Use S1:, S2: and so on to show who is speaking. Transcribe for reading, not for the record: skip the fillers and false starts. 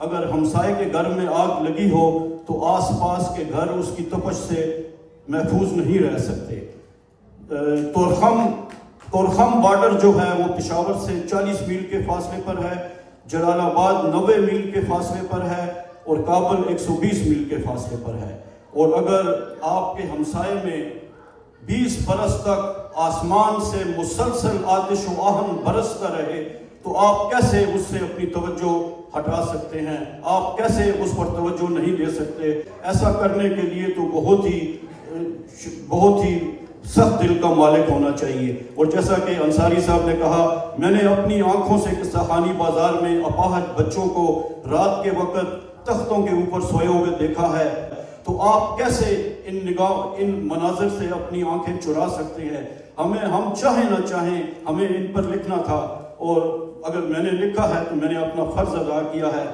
S1: अगर हमसाये के घर में आग लगी हो तो आसपास के घर उसकी तपश से महफूज नहीं रह सकते। तोरखम बॉर्डर जो है वो पेशावर से 40 मील के फासले पर है, जलालाबाद 90 मील के फासले पर है और काबुल 120 मील के फासले पर है। और अगर आपके हमसाये में 20 बरस तक आसमान से मुसलसल आतिश व आहन बरसता रहे तो आप कैसे उससे अपनी तवज्जो हटा सकते हैं? आप कैसे उस पर तवज्जो नहीं दे सकते? ऐसा करने के लिए तो बहुत ही सख्त दिल का मालिक होना चाहिए। और जैसा कि अंसारी साहब ने कहा, मैंने अपनी आंखों से किस्साखानी बाजार में अपाहज बच्चों को रात के वक्त तख्तों के ऊपर सोए हुए देखा है। तो आप कैसे इन मनाजिर से अपनी आंखें चुरा सकते हैं? हम चाहे ना चाहें हमें इन पर लिखना था, और अगर मैंने लिखा है तो मैंने अपना फर्ज अदा किया है।